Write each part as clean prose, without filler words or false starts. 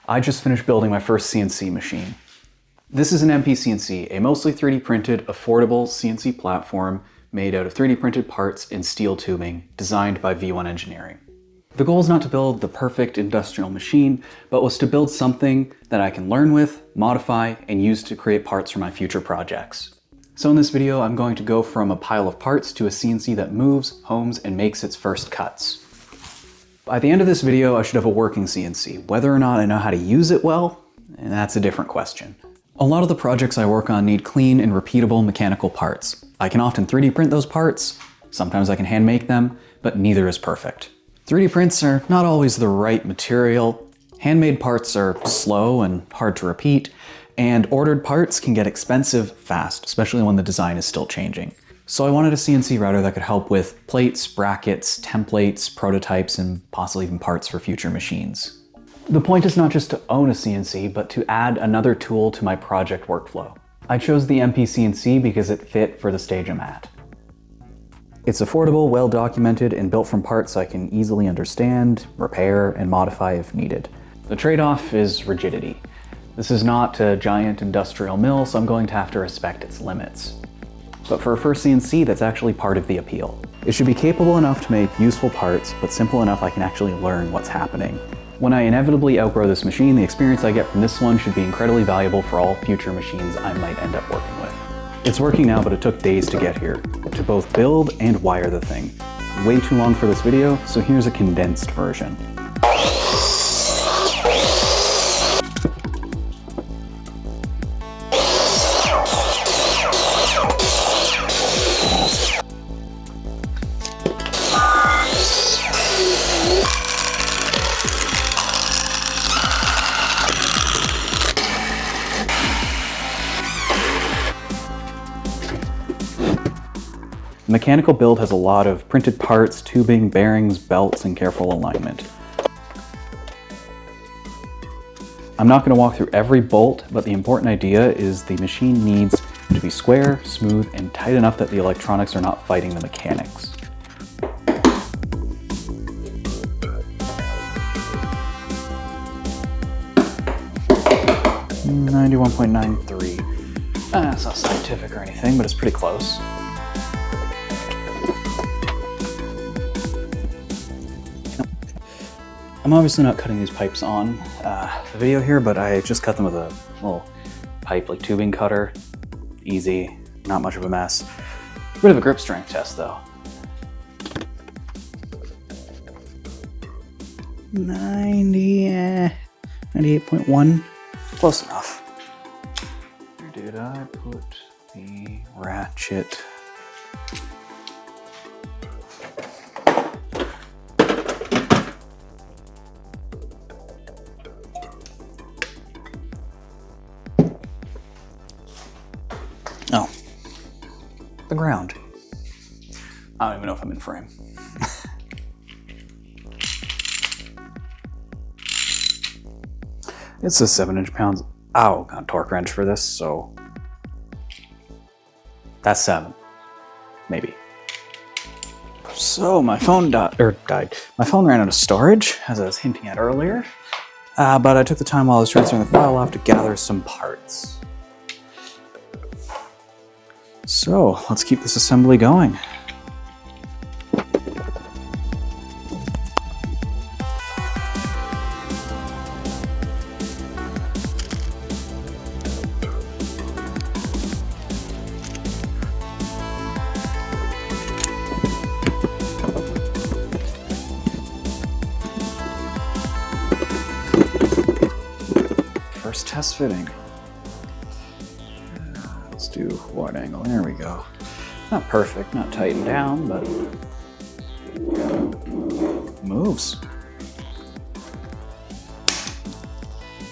I just finished building my first CNC machine. This is an MPCNC, a mostly 3D printed, affordable CNC platform made out of 3D printed parts and steel tubing, designed by V1 Engineering. The goal is not to build the perfect industrial machine, but was to build something that I can learn with, modify, and use to create parts for my future projects. So in this video, I'm going to go from a pile of parts to a CNC that moves, homes, and makes its first cuts. By the end of this video, I should have a working CNC. Whether or not I know how to use it well, that's a different question. A lot of the projects I work on need clean and repeatable mechanical parts. I can often 3D print those parts, sometimes I can hand make them, but neither is perfect. 3D prints are not always the right material, handmade parts are slow and hard to repeat, and ordered parts can get expensive fast, especially when the design is still changing. So I wanted a CNC router that could help with plates, brackets, templates, prototypes, and possibly even parts for future machines. The point is not just to own a CNC, but to add another tool to my project workflow. I chose the MPCNC because it fit for the stage I'm at. It's affordable, well-documented, and built from parts I can easily understand, repair, and modify if needed. The trade-off is rigidity. This is not a giant industrial mill, so I'm going to have to respect its limits. But for a first CNC, that's actually part of the appeal. It should be capable enough to make useful parts, but simple enough I can actually learn what's happening. When I inevitably outgrow this machine, the experience I get from this one should be incredibly valuable for all future machines I might end up working with. It's working now, but it took days to get here, to both build and wire the thing. Way too long for this video, so here's a condensed version. The mechanical build has a lot of printed parts, tubing, bearings, belts, and careful alignment. I'm not going to walk through every bolt, but the important idea is the machine needs to be square, smooth, and tight enough that the electronics are not fighting the mechanics. .93. That's not scientific or anything, but it's pretty close. I'm obviously not cutting these pipes on the video here, but I just cut them with a little pipe, like tubing cutter. Easy, not much of a mess. Bit of a grip strength test though. 98.1, close enough. Where did I put the ratchet? Oh, the ground. I don't even know if I'm in frame. It's a 7 inch-pounds. Ow, got a torque wrench for this, so that's 7, maybe. So my phone died. My phone ran out of storage, as I was hinting at earlier, but I took the time while I was transferring the file off to gather some parts. So let's keep this assembly going. First test fitting. Let's do wide angle, there we go. Not perfect, not tightened down, but moves.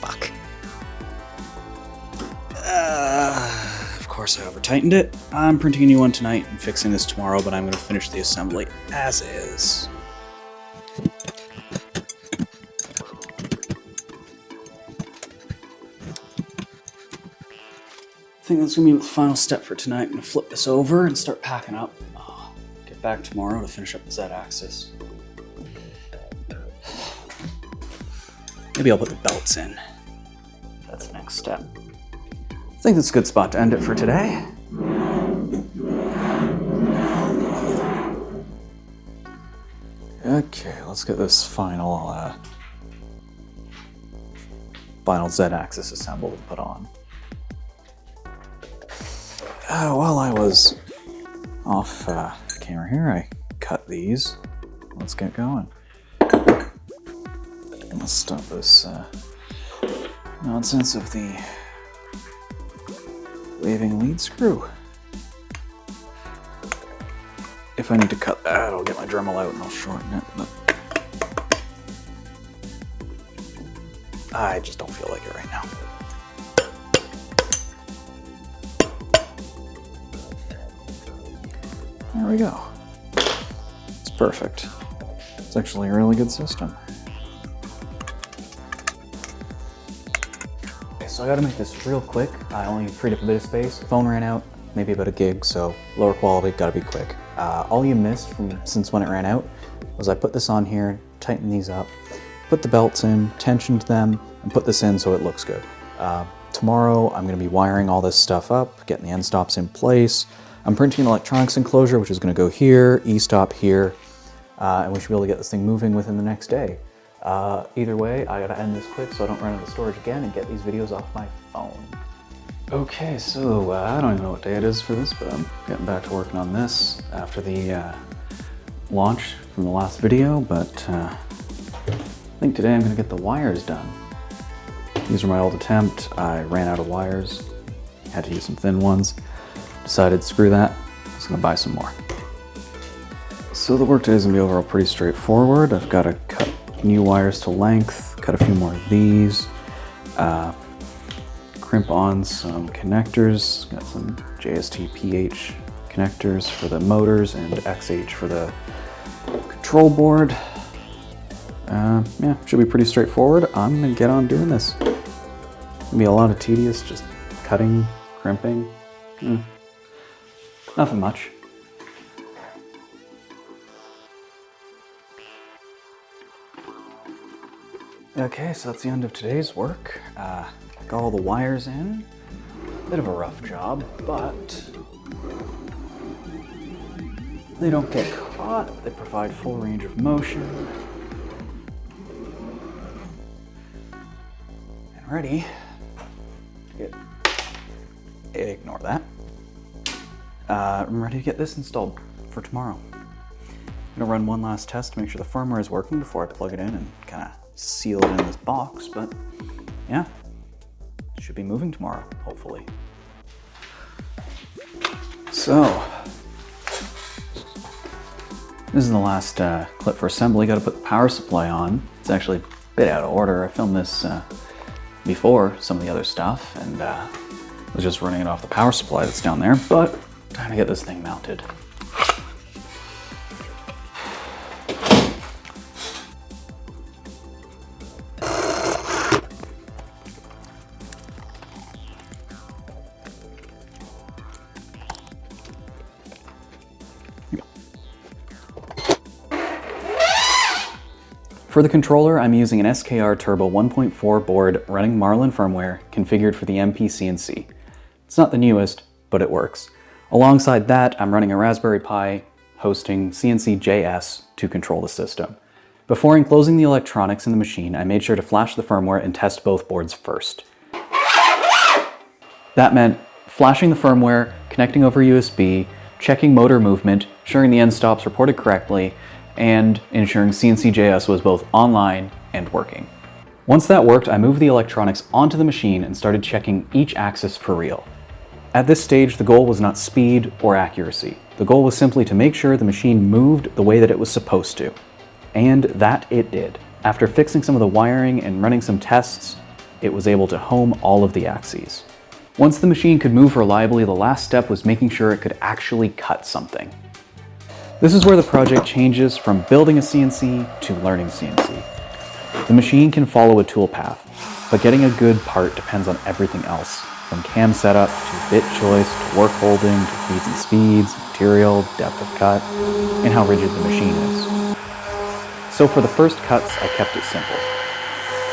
Fuck. Of course I over-tightened it. I'm printing a new one tonight and fixing this tomorrow, but I'm gonna finish the assembly as is. I think that's gonna be the final step for tonight. I'm gonna flip this over and start packing up. Get back tomorrow to finish up the Z-axis. Maybe I'll put the belts in. That's the next step. I think that's a good spot to end it for today. Okay, let's get this final Z-axis assembled and put on. While I was off camera here, I cut these. Let's get going. Let's stop this nonsense of the waving lead screw. If I need to cut that, I'll get my Dremel out and I'll shorten it, but I just don't feel like it right now. There we go. It's perfect. It's actually a really good system. Okay, so I gotta make this real quick. I only freed up a bit of space. Phone ran out, maybe about a gig, so lower quality, gotta be quick. All you missed from since when it ran out was I put this on here, tightened these up, put the belts in, tensioned them, and put this in so it looks good. Tomorrow I'm gonna be wiring all this stuff up, getting the end stops in place. I'm printing an electronics enclosure, which is gonna go here, E-stop here, and we should be able to get this thing moving within the next day. Either way, I gotta end this quick so I don't run out of storage again and get these videos off my phone. Okay, so I don't even know what day it is for this, but I'm getting back to working on this after the launch from the last video, but I think today I'm gonna get the wires done. These are my old attempt. I ran out of wires, had to use some thin ones, decided screw that, I was gonna buy some more. So the work today is gonna be overall pretty straightforward. I've gotta cut new wires to length, cut a few more of these, crimp on some connectors, got some JST PH connectors for the motors and XH for the control board. Yeah, should be pretty straightforward. I'm gonna get on doing this. Gonna be a lot of tedious, just cutting, crimping. Nothing much. Okay, so that's the end of today's work. Got all the wires in. Bit of a rough job, but they don't get caught. They provide full range of motion. And ready to get, ignore that. I'm ready to get this installed for tomorrow. I'm gonna run one last test to make sure the firmware is working before I plug it in and kind of seal it in this box, but yeah, should be moving tomorrow, hopefully. So, this is the last clip for assembly. Got to put the power supply on. It's actually a bit out of order. I filmed this before some of the other stuff, and was just running it off the power supply that's down there, but time to get this thing mounted. For the controller, I'm using an SKR Turbo 1.4 board running Marlin firmware configured for the MPCNC. It's not the newest, but it works. Alongside that, I'm running a Raspberry Pi hosting CNC.js to control the system. Before enclosing the electronics in the machine, I made sure to flash the firmware and test both boards first. That meant flashing the firmware, connecting over USB, checking motor movement, ensuring the end stops reported correctly, and ensuring CNC.js was both online and working. Once that worked, I moved the electronics onto the machine and started checking each axis for real. At this stage, the goal was not speed or accuracy. The goal was simply to make sure the machine moved the way that it was supposed to. And that it did. After fixing some of the wiring and running some tests, it was able to home all of the axes. Once the machine could move reliably, the last step was making sure it could actually cut something. This is where the project changes from building a CNC to learning CNC. The machine can follow a tool path, but getting a good part depends on everything else, from cam setup to bit choice to work holding to feeds and speeds, material, depth of cut, and how rigid the machine is. So for the first cuts, I kept it simple.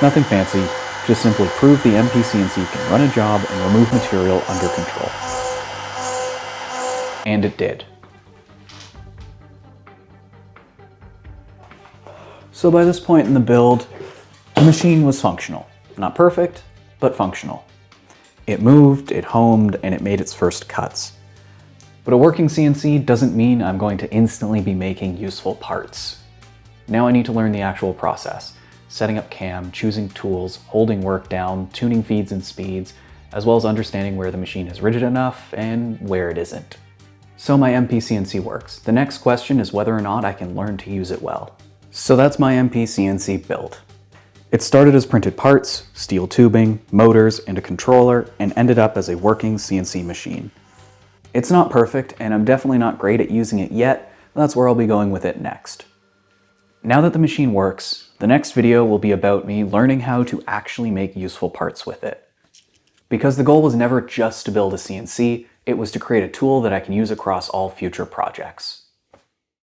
Nothing fancy, just simply prove the MPCNC can run a job and remove material under control. And it did. So by this point in the build, the machine was functional. Not perfect, but functional. It moved, it homed, and it made its first cuts. But a working CNC doesn't mean I'm going to instantly be making useful parts. Now I need to learn the actual process, setting up cam, choosing tools, holding work down, tuning feeds and speeds, as well as understanding where the machine is rigid enough and where it isn't. So my MPCNC works. The next question is whether or not I can learn to use it well. So that's my MPCNC build. It started as printed parts, steel tubing, motors, and a controller, and ended up as a working CNC machine. It's not perfect, and I'm definitely not great at using it yet, but that's where I'll be going with it next. Now that the machine works, the next video will be about me learning how to actually make useful parts with it. Because the goal was never just to build a CNC, it was to create a tool that I can use across all future projects.